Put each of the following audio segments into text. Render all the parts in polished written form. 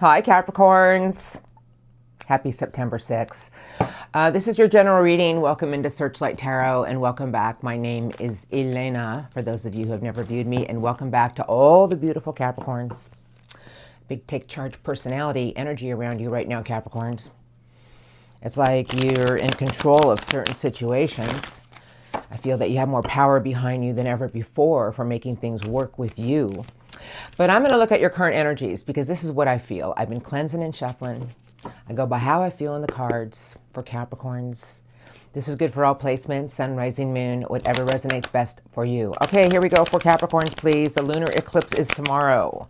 Hi, Capricorns. Happy September 6th. This is your general reading. Welcome into Searchlight Tarot and welcome back. My name is Elena, for those of you who have never viewed me, and welcome back to all the beautiful Capricorns. Big take charge personality energy around you right now, Capricorns. It's like you're in control of certain situations. I feel that you have more power behind you than ever before for making things work with you. But I'm going to look at your current energies because this is what I feel. I've been cleansing and shuffling. I go by how I feel in the cards for Capricorns. This is good for all placements, sun, rising, moon, whatever resonates best for you. Okay, here we go for Capricorns, please. The lunar eclipse is tomorrow.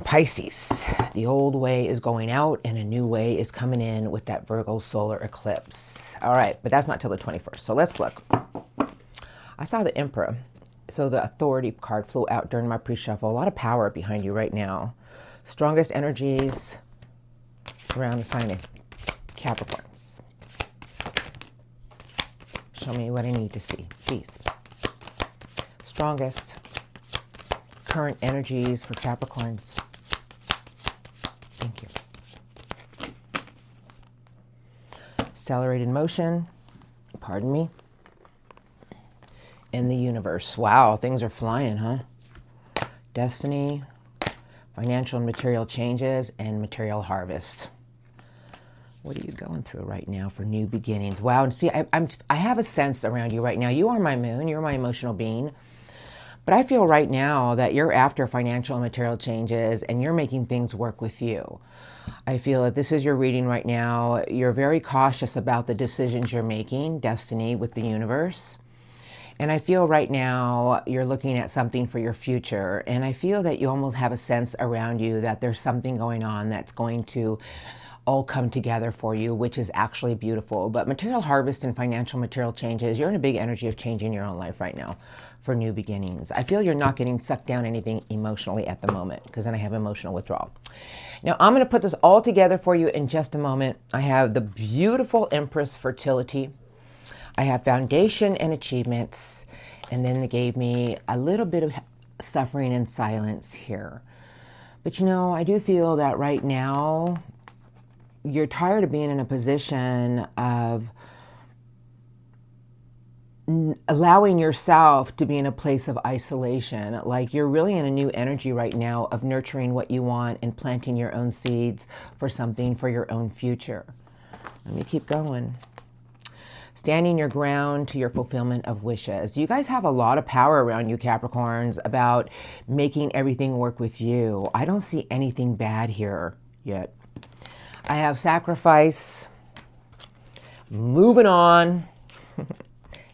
Pisces, the old way is going out and a new way is coming in with that Virgo solar eclipse. All right, but that's not till the 21st. So let's look. I saw the Emperor. So the authority card flew out during my pre-shuffle. A lot of power behind you right now. Strongest energies around the sign of Capricorns. Show me what I need to see, please. Strongest current energies for Capricorns. Thank you. Accelerated motion. Pardon me. In the universe. Wow, things are flying, huh? Destiny, financial and material changes, and material harvest. What are you going through right now for new beginnings? Wow, and see, I have a sense around you right now. You are my moon, you're my emotional being. But I feel right now that you're after financial and material changes and you're making things work with you. I feel that this is your reading right now. You're very cautious about the decisions you're making, destiny with the universe. And I feel right now you're looking at something for your future. And I feel that you almost have a sense around you that there's something going on that's going to all come together for you, which is actually beautiful. But material harvest and financial material changes, you're in a big energy of changing your own life right now for new beginnings. I feel you're not getting sucked down anything emotionally at the moment because then I have emotional withdrawal. Now I'm going to put this all together for you in just a moment. I have the beautiful Empress fertility. I have foundation and achievements, and then they gave me a little bit of suffering and silence here. But you know, I do feel that right now you're tired of being in a position of allowing yourself to be in a place of isolation. Like you're really in a new energy right now of nurturing what you want and planting your own seeds for something for your own future. Let me keep going. Standing your ground to your fulfillment of wishes. You guys have a lot of power around you, Capricorns, about making everything work with you. I don't see anything bad here yet. I have sacrifice, moving on,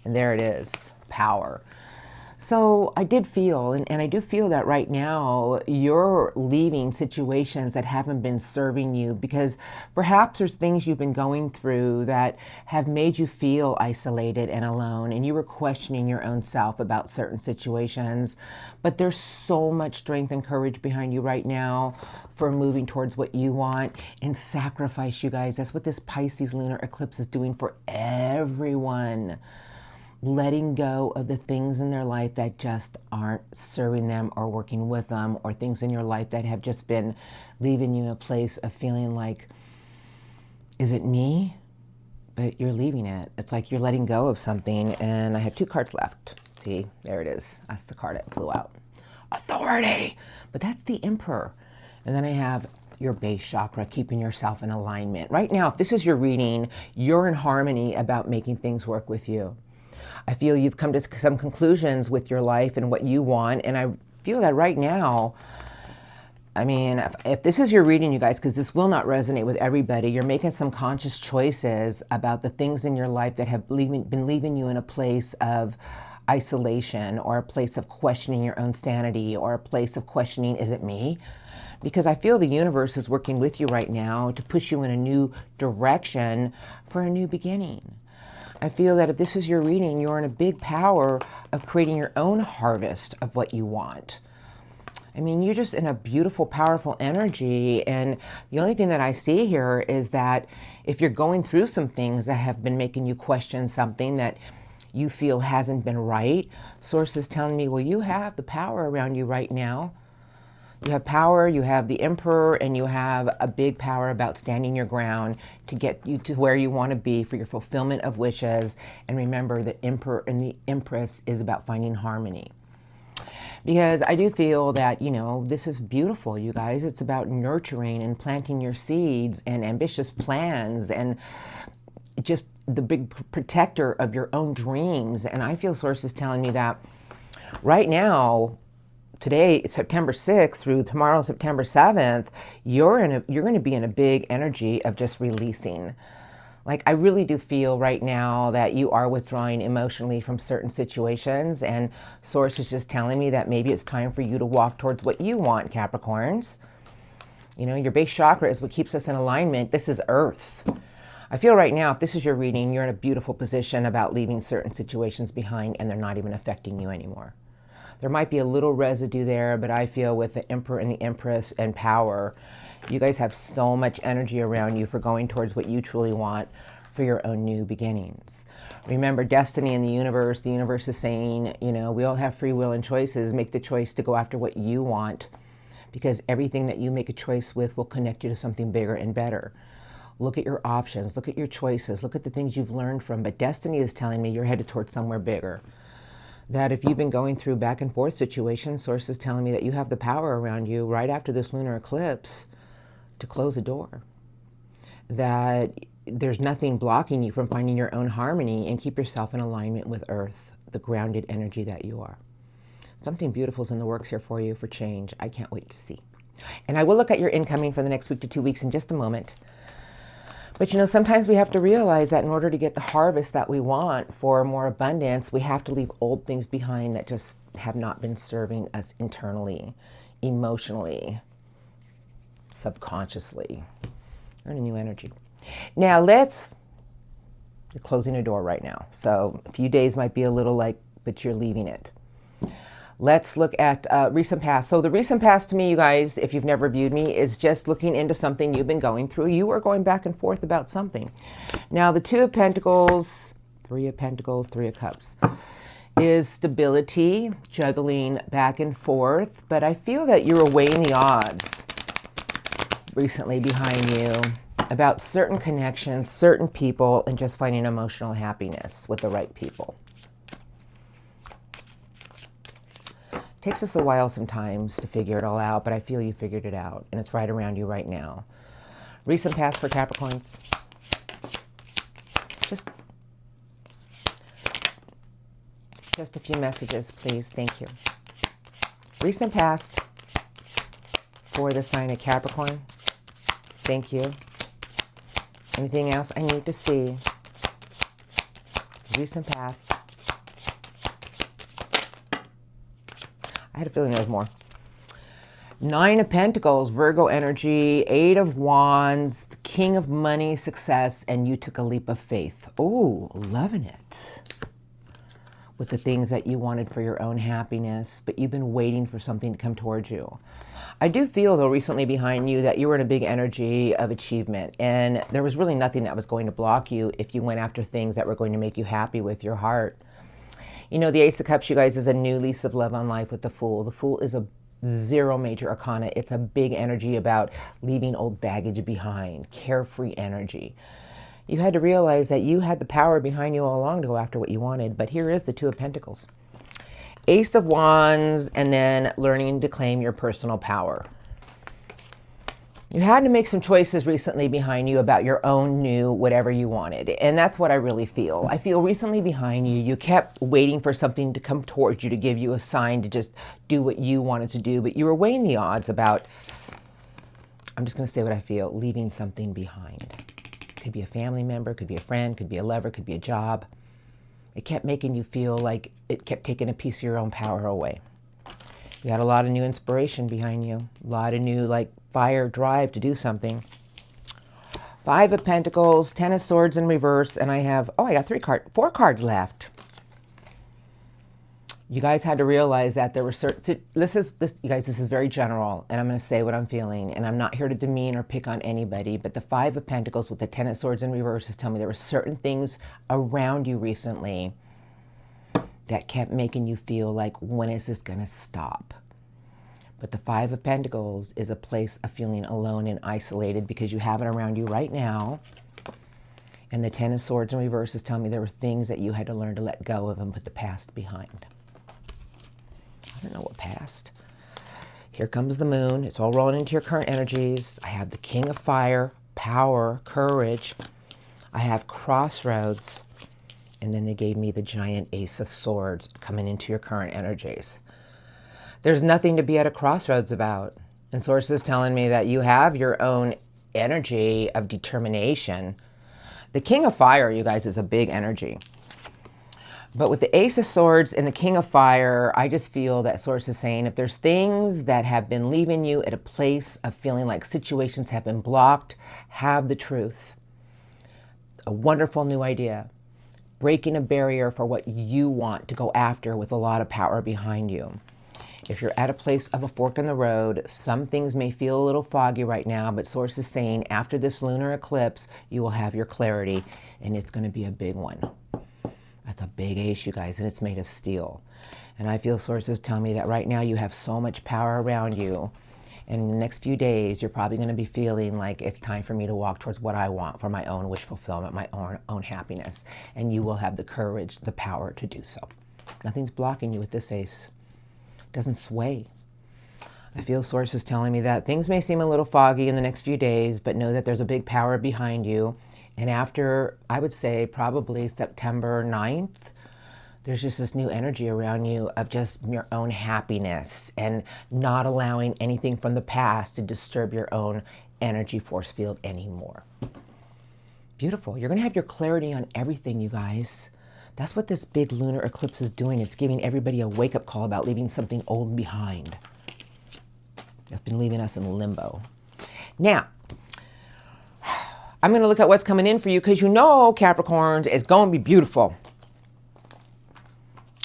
and there it is, power. So I did feel, and I do feel that right now you're leaving situations that haven't been serving you because perhaps there's things you've been going through that have made you feel isolated and alone, and you were questioning your own self about certain situations. But there's so much strength and courage behind you right now for moving towards what you want and sacrifice, you guys. That's what this Pisces lunar eclipse is doing for everyone. Letting go of the things in their life that just aren't serving them or working with them, or things in your life that have just been leaving you in a place of feeling like, is it me? But you're leaving it. It's like you're letting go of something. And I have 2 cards left. See, there it is. That's the card that flew out. Authority. But that's the Emperor. And then I have your base chakra, keeping yourself in alignment. Right now, if this is your reading, you're in harmony about making things work with you. I feel you've come to some conclusions with your life and what you want. And I feel that right now, I mean, if this is your reading, you guys, because this will not resonate with everybody, you're making some conscious choices about the things in your life that have been leaving you in a place of isolation, or a place of questioning your own sanity, or a place of questioning, is it me? Because I feel the universe is working with you right now to push you in a new direction for a new beginning. I feel that if this is your reading, you're in a big power of creating your own harvest of what you want. I mean, you're just in a beautiful, powerful energy. And the only thing that I see here is that if you're going through some things that have been making you question something that you feel hasn't been right, sources telling me, well, you have the power around you right now You have power, you have the Emperor, and you have a big power about standing your ground to get you to where you want to be for your fulfillment of wishes. And remember, the Emperor and the Empress is about finding harmony. Because I do feel that, you know, this is beautiful, you guys. It's about nurturing and planting your seeds and ambitious plans and just the big protector of your own dreams. And I feel Source is telling me that right now, today, September 6th through tomorrow, September 7th, you're going to be in a big energy of just releasing. Like, I really do feel right now that you are withdrawing emotionally from certain situations, and Source is just telling me that maybe it's time for you to walk towards what you want, Capricorns. You know, your base chakra is what keeps us in alignment. This is Earth. I feel right now, if this is your reading, you're in a beautiful position about leaving certain situations behind and they're not even affecting you anymore. There might be a little residue there, but I feel with the Emperor and the Empress and power, you guys have so much energy around you for going towards what you truly want for your own new beginnings. Remember, destiny in the universe is saying, you know, we all have free will and choices. Make the choice to go after what you want, because everything that you make a choice with will connect you to something bigger and better. Look at your options, look at your choices, look at the things you've learned from, but destiny is telling me you're headed towards somewhere bigger. That if you've been going through back and forth situations, Source is telling me that you have the power around you right after this lunar eclipse to close a door. That there's nothing blocking you from finding your own harmony and keep yourself in alignment with Earth, the grounded energy that you are. Something beautiful is in the works here for you for change. I can't wait to see. And I will look at your incoming for the next week to 2 weeks in just a moment. But you know, sometimes we have to realize that in order to get the harvest that we want for more abundance, we have to leave old things behind that just have not been serving us internally, emotionally, subconsciously. You're in a new energy. Now you're closing a door right now. So a few days might be a little like, but you're leaving it. Let's look at recent past. So the recent past to me, you guys, if you've never viewed me, is just looking into something you've been going through. You are going back and forth about something. Now the Two of Pentacles, Three of Pentacles, Three of Cups is stability, juggling back and forth. But I feel that you were weighing the odds recently behind you about certain connections, certain people, and just finding emotional happiness with the right people. Takes us a while sometimes to figure it all out, but I feel you figured it out, and it's right around you right now. Recent past for Capricorns. Just a few messages, please. Thank you. Recent past for the sign of Capricorn. Thank you. Anything else I need to see? Recent past. I had a feeling there was more. Nine of Pentacles, Virgo energy, Eight of Wands, King of Money, Success, and you took a leap of faith. Oh, loving it. With the things that you wanted for your own happiness, but you've been waiting for something to come towards you. I do feel, though, recently behind you that you were in a big energy of achievement, and there was really nothing that was going to block you if you went after things that were going to make you happy with your heart. You know, the Ace of Cups, you guys, is a new lease of love on life with the Fool. The Fool is a zero major arcana. It's a big energy about leaving old baggage behind, carefree energy. You had to realize that you had the power behind you all along to go after what you wanted, but here is the Two of Pentacles. Ace of Wands, and then learning to claim your personal power. You had to make some choices recently behind you about your own new whatever you wanted. And that's what I really feel. I feel recently behind you, you kept waiting for something to come towards you to give you a sign to just do what you wanted to do. But you were weighing the odds about, I'm just going to say what I feel, leaving something behind. Could be a family member, could be a friend, could be a lover, could be a job. It kept making you feel like it kept taking a piece of your own power away. You had a lot of new inspiration behind you. A lot of new, like, fire, drive to do something. Five of Pentacles, Ten of Swords in reverse, and I got four cards left. You guys had to realize that there were certain, you guys, this is very general, and I'm going to say what I'm feeling, and I'm not here to demean or pick on anybody, but the Five of Pentacles with the Ten of Swords in reverse is telling me there were certain things around you recently that kept making you feel like, when is this going to stop? But the Five of Pentacles is a place of feeling alone and isolated because you have it around you right now. And the Ten of Swords in reverse is telling me there were things that you had to learn to let go of and put the past behind. I don't know what past. Here comes the moon. It's all rolling into your current energies. I have the King of Fire, power, courage. I have crossroads. And then they gave me the giant Ace of Swords coming into your current energies. There's nothing to be at a crossroads about. And Source is telling me that you have your own energy of determination. The King of Fire, you guys, is a big energy. But with the Ace of Swords and the King of Fire, I just feel that Source is saying if there's things that have been leaving you at a place of feeling like situations have been blocked, have the truth. A wonderful new idea. Breaking a barrier for what you want to go after with a lot of power behind you. If you're at a place of a fork in the road, some things may feel a little foggy right now, but Source is saying after this lunar eclipse, you will have your clarity, and it's going to be a big one. That's a big ace, you guys, and it's made of steel. And I feel Source is telling me that right now you have so much power around you, and in the next few days, you're probably going to be feeling like it's time for me to walk towards what I want for my own wish fulfillment, my own happiness, and you will have the courage, the power to do so. Nothing's blocking you with this ace. Doesn't sway. I feel Source is telling me that things may seem a little foggy in the next few days, but know that there's a big power behind you. And after, I would say, probably September 9th, there's just this new energy around you of just your own happiness and not allowing anything from the past to disturb your own energy force field anymore. Beautiful. You're going to have your clarity on everything, you guys. That's what this big lunar eclipse is doing. It's giving everybody a wake-up call about leaving something old behind. That's been leaving us in limbo. Now, I'm going to look at what's coming in for you because you know, Capricorns, it's going to be beautiful.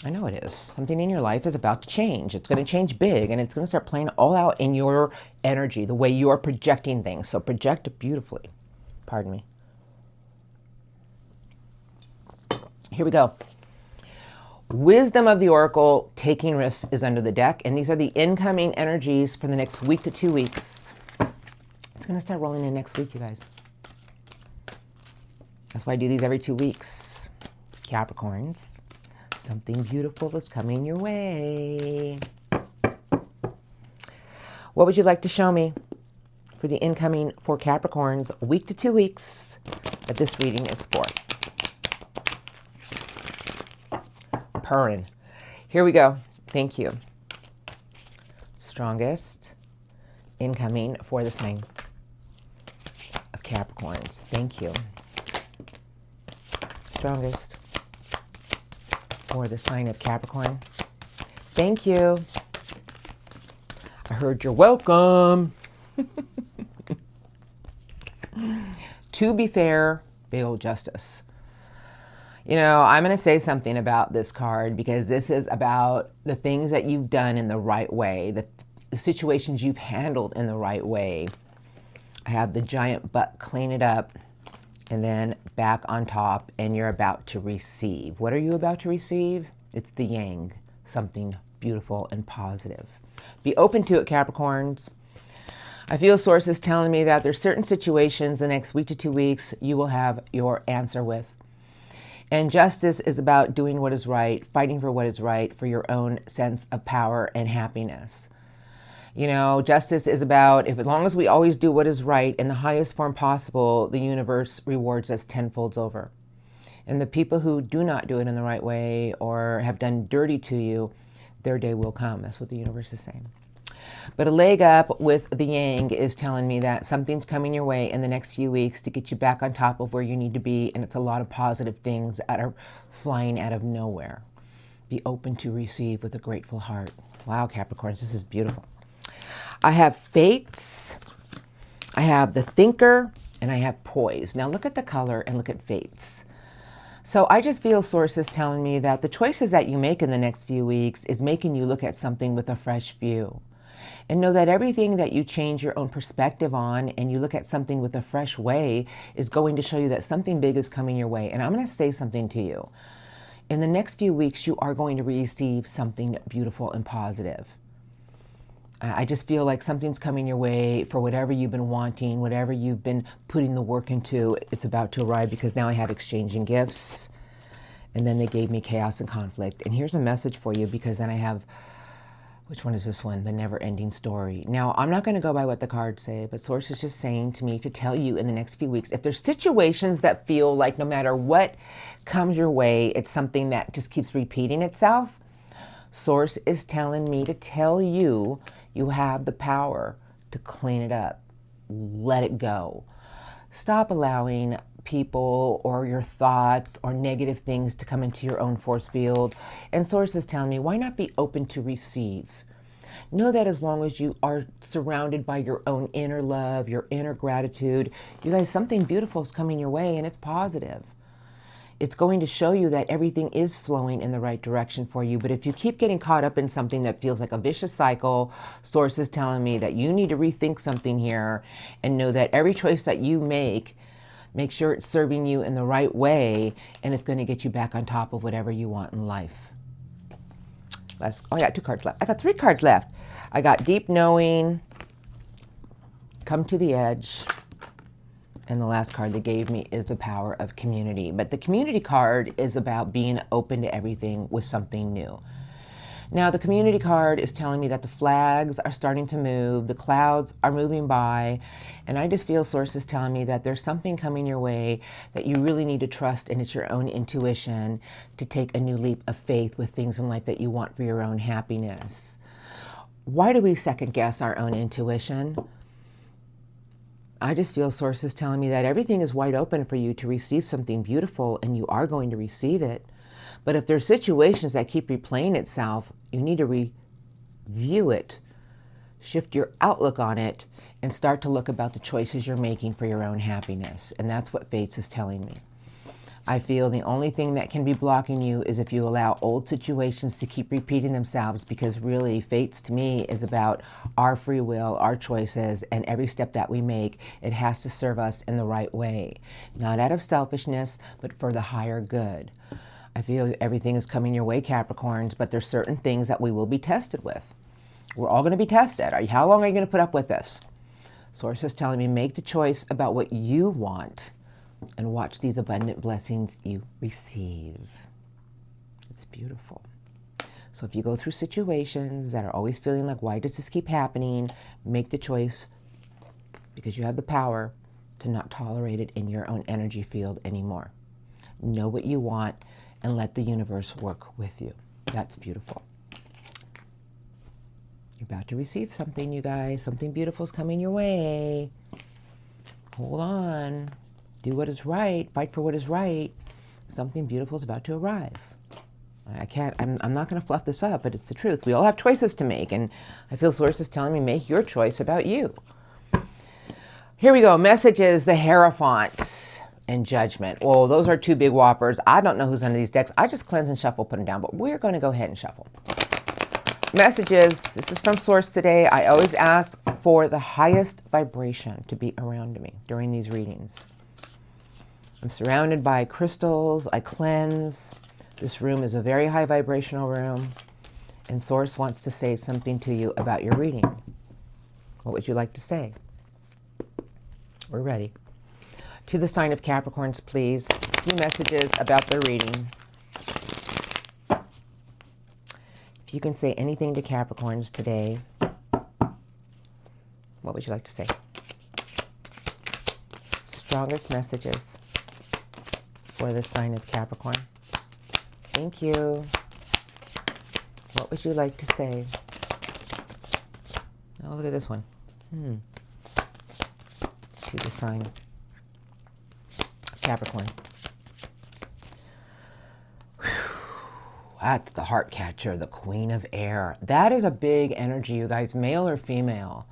I know it is. Something in your life is about to change. It's going to change big, and it's going to start playing all out in your energy, the way you're projecting things. So project beautifully. Pardon me. Here we go. Wisdom of the Oracle, taking risks is under the deck. And these are the incoming energies for the next week to 2 weeks. It's going to start rolling in next week, you guys. That's why I do these every 2 weeks. Capricorns, something beautiful is coming your way. What would you like to show me for the incoming for Capricorns, week to 2 weeks that this reading is for? Purring. Here we go. Thank you. Strongest incoming for the sign of Capricorns. Thank you. Strongest for the sign of Capricorn. Thank you. I heard you're welcome. To be fair, big old justice. You know, I'm going to say something about this card because this is about the things that you've done in the right way, the situations you've handled in the right way. I have the giant butt, clean it up, and then back on top, and you're about to receive. What are you about to receive? It's the yang, something beautiful and positive. Be open to it, Capricorns. I feel Source is telling me that there's certain situations the next week to 2 weeks you will have your answer with. And justice is about doing what is right, fighting for what is right for your own sense of power and happiness. You know, justice is about, as long as we always do what is right in the highest form possible, the universe rewards us tenfold over. And the people who do not do it in the right way or have done dirty to you, their day will come. That's what the universe is saying. But a leg up with the yang is telling me that something's coming your way in the next few weeks to get you back on top of where you need to be. And it's a lot of positive things that are flying out of nowhere. Be open to receive with a grateful heart. Wow, Capricorns, this is beautiful. I have fates, I have the thinker, and I have poise. Now look at the color and look at fates. So I just feel Source is telling me that the choices that you make in the next few weeks is making you look at something with a fresh view. And know that everything that you change your own perspective on and you look at something with a fresh way is going to show you that something big is coming your way. And I'm going to say something to you. In the next few weeks, you are going to receive something beautiful and positive. I just feel like something's coming your way for whatever you've been wanting, whatever you've been putting the work into, it's about to arrive, because now I have exchanging gifts. And then they gave me chaos and conflict. And here's a message for you, because then I have, which one is this one? The never-ending story. Now, I'm not going to go by what the cards say, but Source is just saying to me to tell you in the next few weeks, if there's situations that feel like no matter what comes your way, it's something that just keeps repeating itself, Source is telling me to tell you, you have the power to clean it up. Let it go. Stop allowing people or your thoughts or negative things to come into your own force field. And Source is telling me, why not be open to receive? Know that as long as you are surrounded by your own inner love, your inner gratitude, you guys, something beautiful is coming your way, and it's positive. It's going to show you that everything is flowing in the right direction for you. But if you keep getting caught up in something that feels like a vicious cycle, Source is telling me that you need to rethink something here, and know that every choice that you make sure it's serving you in the right way, and it's going to get you back on top of whatever you want in life. I got 2 cards left. I got 3 cards left. I got Deep Knowing, Come to the Edge, and the last card they gave me is the Power of Community. But the Community card is about being open to everything with something new. Now, the Community card is telling me that the flags are starting to move, the clouds are moving by, and I just feel Source is telling me that there's something coming your way that you really need to trust, and it's your own intuition to take a new leap of faith with things in life that you want for your own happiness. Why do we second guess our own intuition? I just feel Source is telling me that everything is wide open for you to receive something beautiful, and you are going to receive it. But if there's situations that keep replaying itself, you need to review it, shift your outlook on it, and start to look about the choices you're making for your own happiness. And that's what Fates is telling me. I feel the only thing that can be blocking you is if you allow old situations to keep repeating themselves, because really Fates to me is about our free will, our choices, and every step that we make, it has to serve us in the right way. Not out of selfishness, but for the higher good. I feel everything is coming your way, Capricorns, but there's certain things that we will be tested with. We're all going to be tested. How long are you going to put up with this? Source is telling me, make the choice about what you want and watch these abundant blessings you receive. It's beautiful. So if you go through situations that are always feeling like, why does this keep happening? Make the choice, because you have the power to not tolerate it in your own energy field anymore. Know what you want and let the universe work with you. That's beautiful. You're about to receive something, you guys. Something beautiful is coming your way. Hold on. Do what is right. Fight for what is right. Something beautiful is about to arrive. I'm not going to fluff this up, but it's the truth. We all have choices to make, and I feel Source is telling me, make your choice about you. Here we go. Messages, the Hierophant and Judgment. Well, those are 2 big whoppers. I don't know who's under these decks. I just cleanse and shuffle, put them down, but we're going to go ahead and shuffle. Messages. This is from Source today. I always ask for the highest vibration to be around me during these readings. I'm surrounded by crystals. I cleanse. This room is a very high vibrational room, and Source wants to say something to you about your reading. What would you like to say? We're ready. To the sign of Capricorns, please. A few messages about the reading. If you can say anything to Capricorns today, what would you like to say? Strongest messages for the sign of Capricorn. Thank you. What would you like to say? Oh, look at this one. To the sign of Capricorn. That's the heart catcher, the Queen of Air. That is a big energy, you guys, male or female.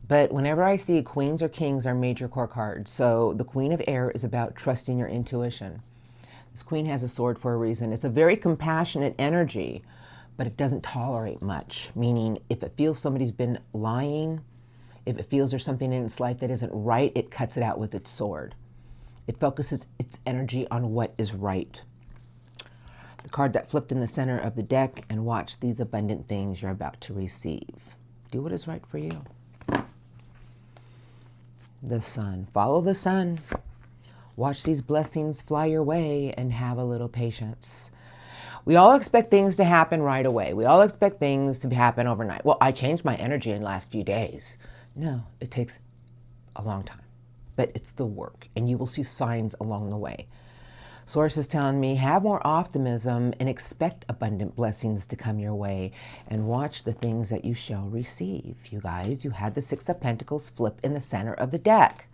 But whenever I see queens or kings are major core cards. So the Queen of Air is about trusting your intuition. This queen has a sword for a reason. It's a very compassionate energy, but it doesn't tolerate much. Meaning, if it feels somebody's been lying, if it feels there's something in its life that isn't right, it cuts it out with its sword. It focuses its energy on what is right. The card that flipped in the center of the deck, and watch these abundant things you're about to receive. Do what is right for you. The sun. Follow the sun. Watch these blessings fly your way and have a little patience. We all expect things to happen right away. We all expect things to happen overnight. Well, I changed my energy in the last few days. No, it takes a long time, but it's the work, and you will see signs along the way. Source is telling me, have more optimism and expect abundant blessings to come your way, and watch the things that you shall receive. You guys, you had the Six of Pentacles flip in the center of the deck.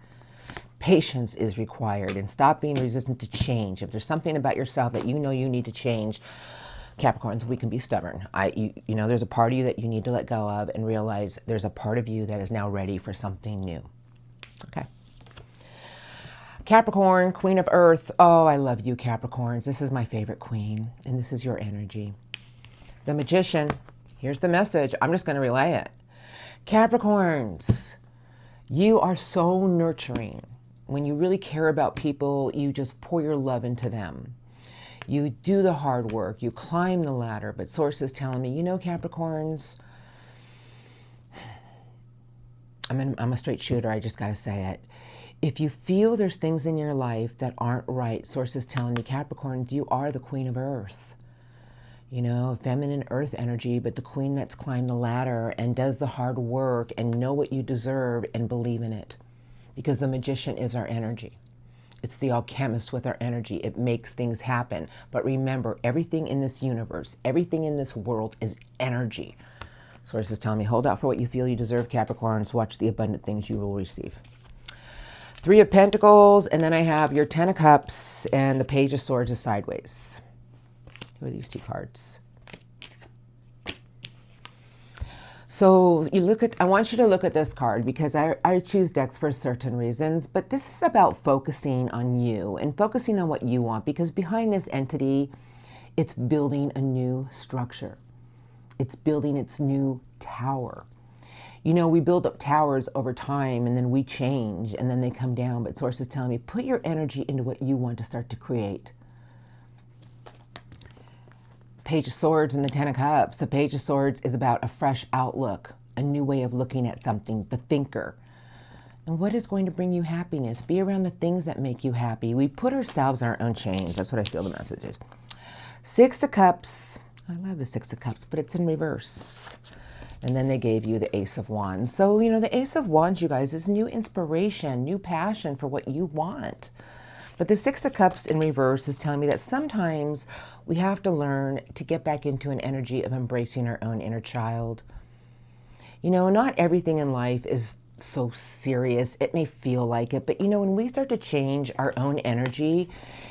Patience is required, and stop being resistant to change. If there's something about yourself that you know you need to change, Capricorns, we can be stubborn. You know, there's a part of you that you need to let go of and realize there's a part of you that is now ready for something new. Okay. Capricorn, Queen of Earth. Oh, I love you, Capricorns. This is my favorite queen, and this is your energy. The Magician. Here's the message. I'm just going to relay it. Capricorns, you are so nurturing. When you really care about people, you just pour your love into them. You do the hard work. You climb the ladder. But Source is telling me, you know, Capricorns, I'm a straight shooter. I just got to say it. If you feel there's things in your life that aren't right, Source is telling me, Capricorns, you are the Queen of Earth. You know, feminine earth energy, but the queen that's climbed the ladder and does the hard work and know what you deserve and believe in it. Because the Magician is our energy. It's the alchemist with our energy. It makes things happen. But remember, everything in this universe, everything in this world is energy. Source is telling me, hold out for what you feel you deserve, Capricorns. Watch the abundant things you will receive. Three of Pentacles, and then I have your Ten of Cups, and the Page of Swords is sideways. Who are these two cards? So I want you to look at this card, because I choose decks for certain reasons, but this is about focusing on you and focusing on what you want, because behind this entity, it's building a new structure. It's building its new tower. You know, we build up towers over time, and then we change, and then they come down, but Source is telling me, put your energy into what you want to start to create. Page of Swords and the Ten of Cups. The Page of Swords is about a fresh outlook, a new way of looking at something, the thinker. And what is going to bring you happiness? Be around the things that make you happy. We put ourselves in our own chains. That's what I feel the message is. Six of Cups. I love the Six of Cups, but it's in reverse. And then they gave you the Ace of Wands. So, you know, the Ace of Wands, you guys, is new inspiration, new passion for what you want. But the Six of Cups in reverse is telling me that sometimes we have to learn to get back into an energy of embracing our own inner child. You know, not everything in life is so serious. It may feel like it, but you know, when we start to change our own energy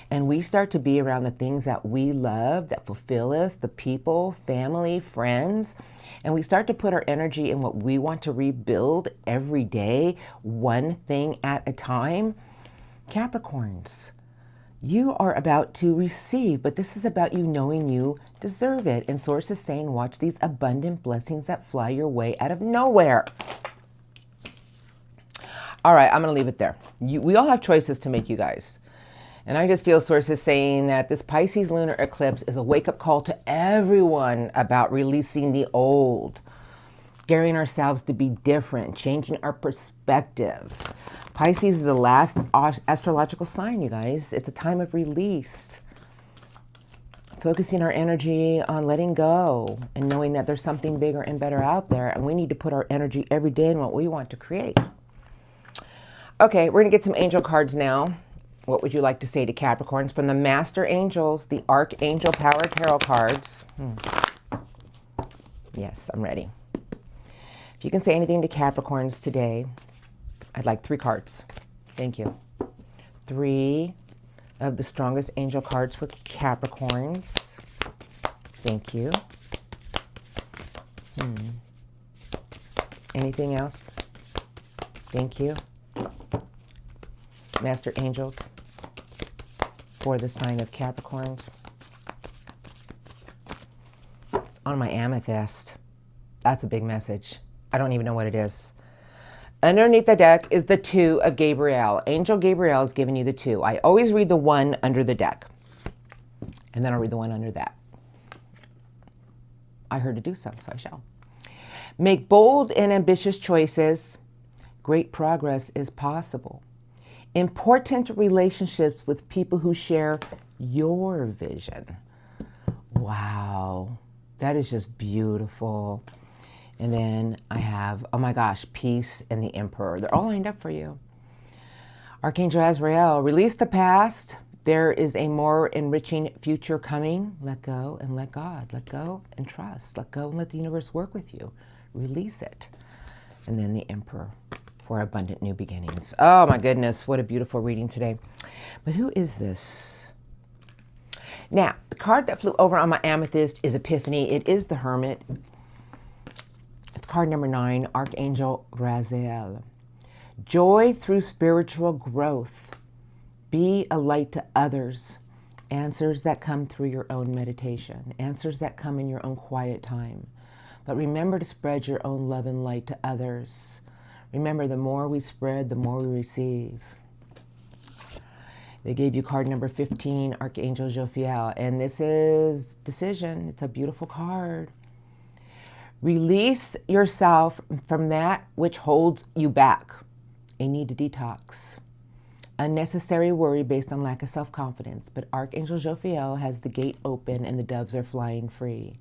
and we start to be around the things that we love, that fulfill us, the people, family, friends, and we start to put our energy in what we want to rebuild every day, one thing at a time, Capricorns, you are about to receive, but this is about you knowing you deserve it. And Source is saying, watch these abundant blessings that fly your way out of nowhere. All right, I'm going to leave it there. We all have choices to make, you guys. And I just feel Source is saying that this Pisces lunar eclipse is a wake-up call to everyone about releasing the old, daring ourselves to be different, changing our perspective. Pisces is the last astrological sign, you guys. It's a time of release. Focusing our energy on letting go and knowing that there's something bigger and better out there, and we need to put our energy every day in what we want to create. Okay, we're going to get some angel cards now. What would you like to say to Capricorns? From the Master Angels, the Archangel Power Tarot cards. Yes, I'm ready. If you can say anything to Capricorns today, I'd like 3 cards. Thank you. 3 of the strongest angel cards for Capricorns. Thank you. Anything else? Thank you. Master Angels for the sign of Capricorns. It's on my amethyst. That's a big message. I don't even know what it is. Underneath the deck is the 2 of Gabriel. Angel Gabriel is giving you the 2. I always read the 1 under the deck. And then I'll read the 1 under that. I heard to do so, so I shall. Make bold and ambitious choices. Great progress is possible. Important relationships with people who share your vision. Wow, that is just beautiful. And then I have, oh my gosh, Peace and the Emperor. They're all lined up for you. Archangel Azrael, release the past. There is a more enriching future coming. Let go and let God. Let go and trust. Let go and let the universe work with you. Release it. And then the Emperor for abundant new beginnings. Oh my goodness, what a beautiful reading today. But who is this? Now, the card that flew over on my amethyst is Epiphany. It is the Hermit. It's card number 9, Archangel Raziel. Joy through spiritual growth. Be a light to others. Answers that come through your own meditation. Answers that come in your own quiet time. But remember to spread your own love and light to others. Remember, the more we spread, the more we receive. They gave you card number 15, Archangel Jophiel, and this is decision. It's a beautiful card. Release yourself from that which holds you back. A need to detox. Unnecessary worry based on lack of self-confidence, but Archangel Jophiel has the gate open and the doves are flying free.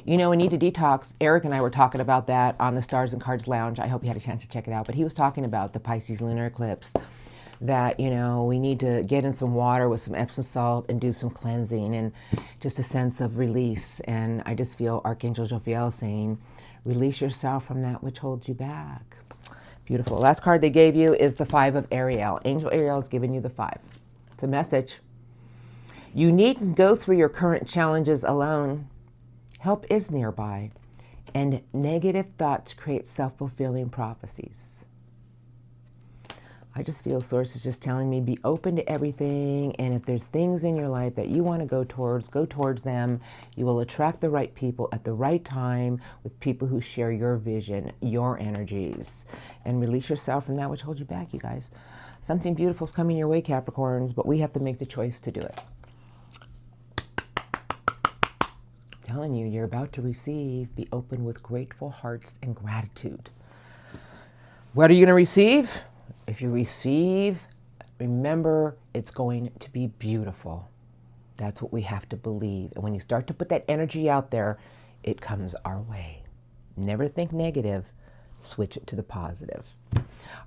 You know, a need to detox, Eric and I were talking about that on the Stars and Cards Lounge. I hope you had a chance to check it out, but he was talking about the Pisces lunar eclipse, that, you know, we need to get in some water with some Epsom salt and do some cleansing and just a sense of release. And I just feel Archangel Jophiel saying, release yourself from that which holds you back. Beautiful. Last card they gave you is the 5 of Ariel. Angel Ariel is giving you the 5. It's a message. You needn't go through your current challenges alone. Help is nearby. And negative thoughts create self-fulfilling prophecies. I just feel Source is just telling me be open to everything. And if there's things in your life that you want to go towards them. You will attract the right people at the right time with people who share your vision, your energies. And release yourself from that which holds you back, you guys. Something beautiful is coming your way, Capricorns, but we have to make the choice to do it. I'm telling you, you're about to receive. Be open with grateful hearts and gratitude. What are you going to receive? If you receive, remember, it's going to be beautiful. That's what we have to believe. And when you start to put that energy out there, it comes our way. Never think negative. Switch it to the positive.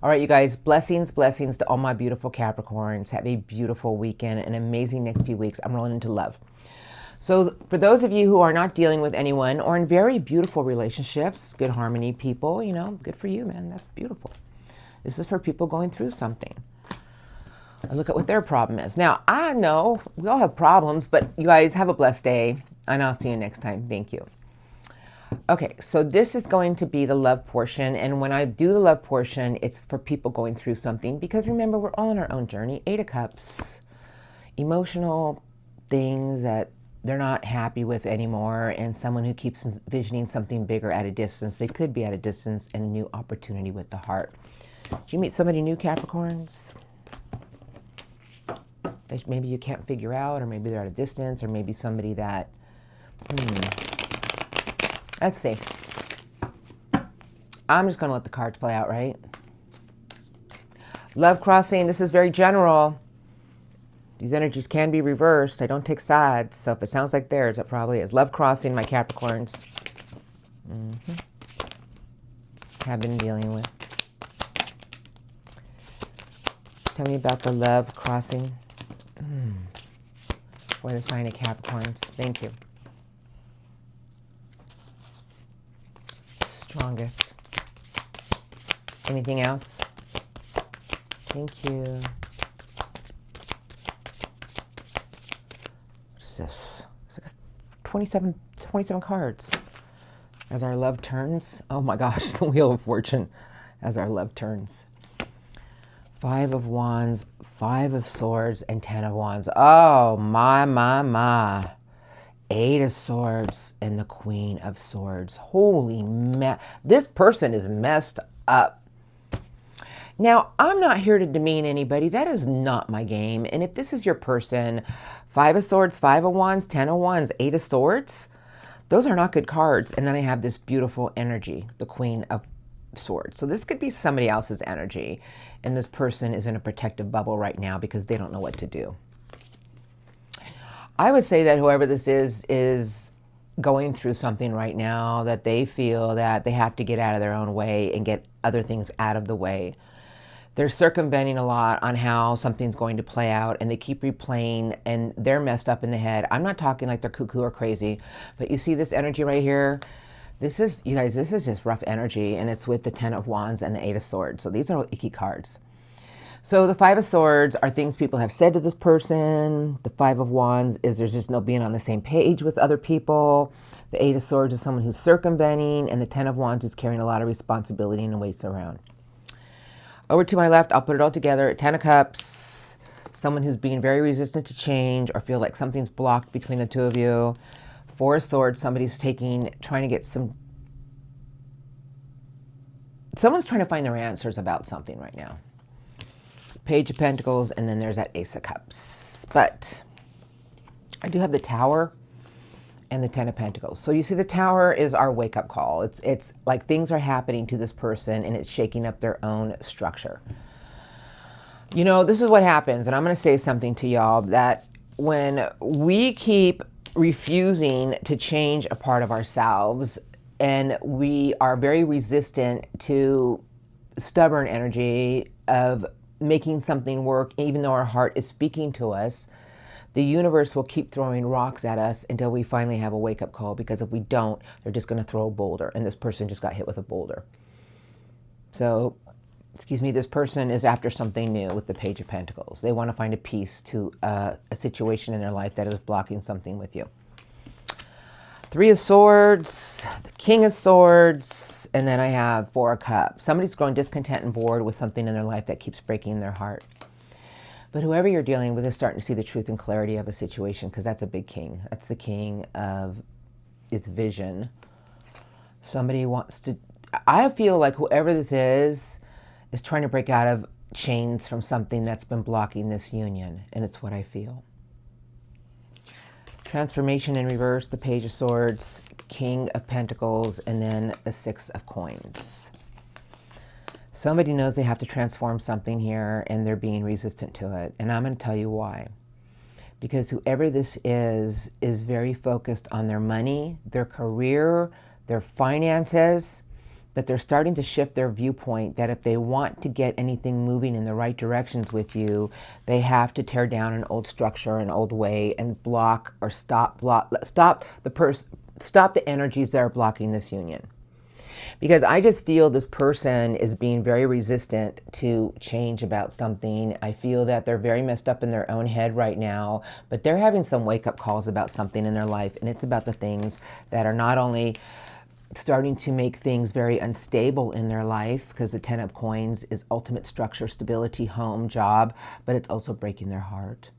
All right, you guys, blessings to all my beautiful Capricorns. Have a beautiful weekend, an amazing next few weeks. I'm rolling into love. So for those of you who are not dealing with anyone or in very beautiful relationships, good harmony people, you know, good for you, man. That's beautiful. This is for people going through something. I look at what their problem is. Now, I know we all have problems, but you guys have a blessed day, and I'll see you next time. Thank you. Okay, so this is going to be the love portion, and when I do the love portion, it's for people going through something, because remember, we're all on our own journey. 8 of Cups, emotional things that they're not happy with anymore, and someone who keeps envisioning something bigger at a distance. They could be at a distance, and a new opportunity with the heart. Did you meet somebody new, Capricorns? That maybe you can't figure out, or maybe they're at a distance, or maybe somebody that, let's see. I'm just going to let the cards play out, right? Love crossing, this is very general. These energies can be reversed. I don't take sides, so if it sounds like theirs, it probably is. Love crossing, my Capricorns. Have been dealing with. Tell me about the love crossing for the sign of Capricorns. Thank you. Strongest. Anything else? Thank you. What is this? It's like 27 cards. As our love turns. Oh my gosh, the Wheel of Fortune. As our love turns. 5 of Wands, 5 of Swords, and 10 of Wands. Oh, my. 8 of Swords and the Queen of Swords. Holy this person is messed up. Now, I'm not here to demean anybody. That is not my game. And if this is your person, 5 of Swords, 5 of Wands, 10 of Wands, 8 of Swords, Those are not good cards. And then I have this beautiful energy, the Queen of Swords. So this could be somebody else's energy. And this person is in a protective bubble right now because they don't know what to do. I would say that whoever this is going through something right now that they feel that they have to get out of their own way and get other things out of the way. They're circumventing a lot on how something's going to play out, and they keep replaying, and they're messed up in the head. I'm not talking like they're cuckoo or crazy, but you see this energy right here? This is, you guys, this is just rough energy, and it's with the Ten of Wands and the Eight of Swords. So these are icky cards. So the Five of Swords are things people have said to this person. The Five of Wands is there's just no being on the same page with other people. The Eight of Swords is someone who's circumventing, and the Ten of Wands is carrying a lot of responsibility and weights around. Over to my left, I'll put it all together. Ten of Cups, someone who's being very resistant to change or feel like something's blocked between the two of you. Four of Swords, somebody's trying to get someone's trying to find their answers about something right now. Page of Pentacles, and then there's that Ace of Cups. But I do have the Tower and the Ten of Pentacles. So you see the Tower is our wake-up call. It's like things are happening to this person and it's shaking up their own structure. You know, this is what happens, and I'm going to say something to y'all, that when we keep refusing to change a part of ourselves and we are very resistant to stubborn energy of making something work, even though our heart is speaking to us, the universe will keep throwing rocks at us until we finally have a wake-up call, because if we don't, they're just going to throw a boulder, and this person just got hit with a boulder. So, excuse me, this person is after something new with the Page of Pentacles. They want to find a peace to a situation in their life that is blocking something with you. Three of Swords, the King of Swords, and then I have Four of Cups. Somebody's growing discontent and bored with something in their life that keeps breaking their heart. But whoever you're dealing with is starting to see the truth and clarity of a situation, because that's a big king. That's the king of its vision. Somebody wants to... I feel like whoever this is trying to break out of chains from something that's been blocking this union, and it's what I feel. Transformation in reverse, the Page of Swords, King of Pentacles, and then the Six of Coins. Somebody knows they have to transform something here, and they're being resistant to it. And I'm going to tell you why. Because whoever this is very focused on their money, their career, their finances, but they're starting to shift their viewpoint that if they want to get anything moving in the right directions with you, they have to tear down an old structure, an old way, and block or stop the energies that are blocking this union. Because I just feel this person is being very resistant to change about something. I feel that they're very messed up in their own head right now, but they're having some wake-up calls about something in their life, and it's about the things that are not only starting to make things very unstable in their life, because the Ten of Coins is ultimate structure, stability, home, job, but it's also breaking their heart.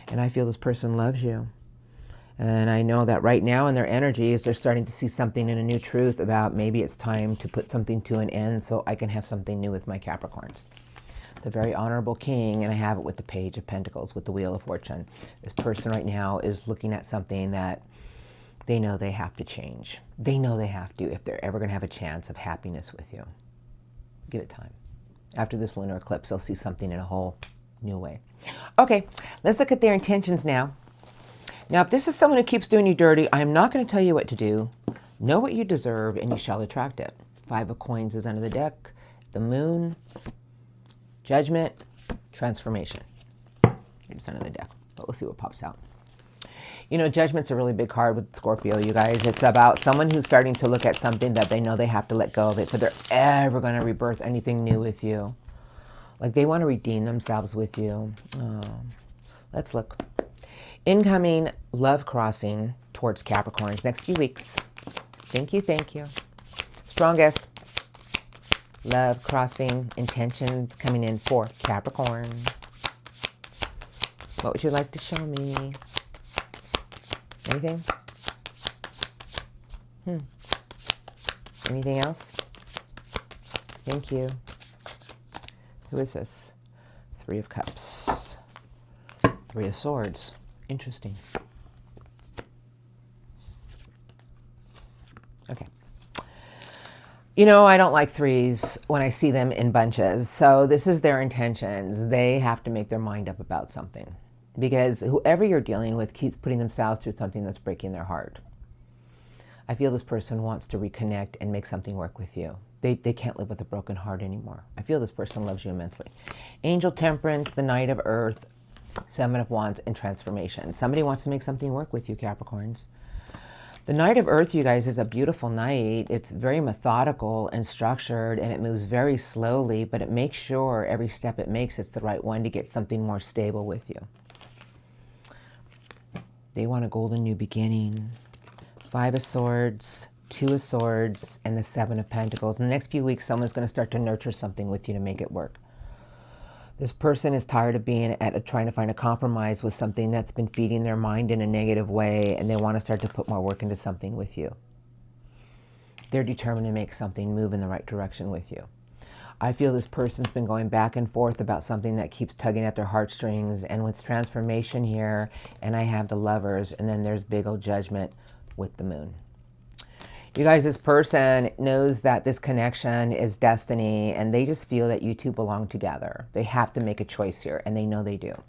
And I feel this person loves you. And I know that right now in their energies, they're starting to see something in a new truth about maybe it's time to put something to an end so I can have something new with my Capricorns. It's a very honorable king, and I have it with the Page of Pentacles, with the Wheel of Fortune. This person right now is looking at something that they know they have to change. They know they have to if they're ever going to have a chance of happiness with you. Give it time. After this lunar eclipse, they'll see something in a whole new way. Okay, let's look at their intentions now. Now, if this is someone who keeps doing you dirty, I am not going to tell you what to do. Know what you deserve, and you shall attract it. Five of Coins is under the deck. The Moon, Judgment, Transformation. It's under the deck, but we'll see what pops out. You know, Judgment's a really big card with Scorpio, you guys. It's about someone who's starting to look at something that they know they have to let go of it, if they're ever going to rebirth anything new with you. Like they want to redeem themselves with you. Oh. Let's look. Incoming love crossing towards Capricorns next few weeks. Thank you, thank you. Strongest love crossing intentions coming in for Capricorn. What would you like to show me? Anything? Anything else? Thank you. Who is this? Three of Cups. Three of Swords. Interesting. You know, I don't like threes when I see them in bunches. So this is their intentions. They have to make their mind up about something because whoever you're dealing with keeps putting themselves through something that's breaking their heart. I feel this person wants to reconnect and make something work with you. They can't live with a broken heart anymore. I feel this person loves you immensely. Angel Temperance, the Knight of Earth, Seven of Wands, and Transformation. Somebody wants to make something work with you, Capricorns. The Knight of Earth, you guys, is a beautiful knight. It's very methodical and structured, and it moves very slowly, but it makes sure every step it makes, it's the right one to get something more stable with you. They want a golden new beginning. Five of Swords, Two of Swords, and the Seven of Pentacles. In the next few weeks, someone's going to start to nurture something with you to make it work. This person is tired of being trying to find a compromise with something that's been feeding their mind in a negative way, and they want to start to put more work into something with you. They're determined to make something move in the right direction with you. I feel this person's been going back and forth about something that keeps tugging at their heartstrings, and with transformation here, and I have the Lovers, and then there's big old Judgment with the Moon. You guys, this person knows that this connection is destiny, and they just feel that you two belong together. They have to make a choice here, and they know they do.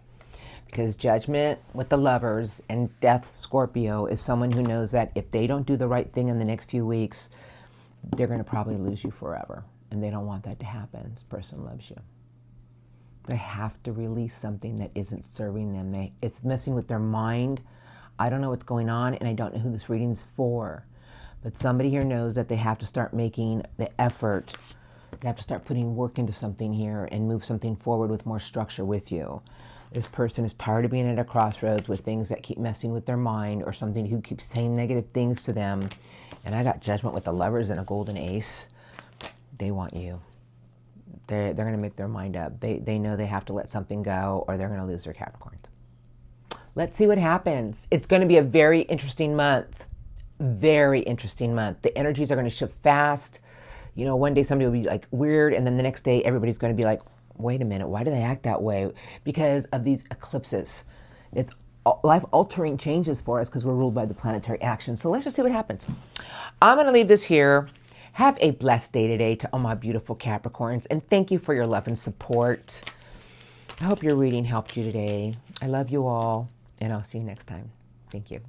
Because Judgment with the Lovers and Death, Scorpio, is someone who knows that if they don't do the right thing in the next few weeks, they're going to probably lose you forever. And they don't want that to happen. This person loves you. They have to release something that isn't serving them. It's messing with their mind. I don't know what's going on, and I don't know who this reading's for. But somebody here knows that they have to start making the effort. They have to start putting work into something here and move something forward with more structure with you. This person is tired of being at a crossroads with things that keep messing with their mind, or something who keeps saying negative things to them. And I got Judgment with the Lovers and a golden ace. They want you. They're going to make their mind up. They know they have to let something go, or they're going to lose their Capricorns. Let's see what happens. It's going to be a very interesting month. Very interesting month. The energies are going to shift fast. You know, one day somebody will be like weird, and then the next day everybody's going to be like, wait a minute, why do they act that way? Because of these eclipses. It's life-altering changes for us because we're ruled by the planetary action. So let's just see what happens. I'm going to leave this here. Have a blessed day today to all my beautiful Capricorns, and thank you for your love and support. I hope your reading helped you today. I love you all, and I'll see you next time. Thank you.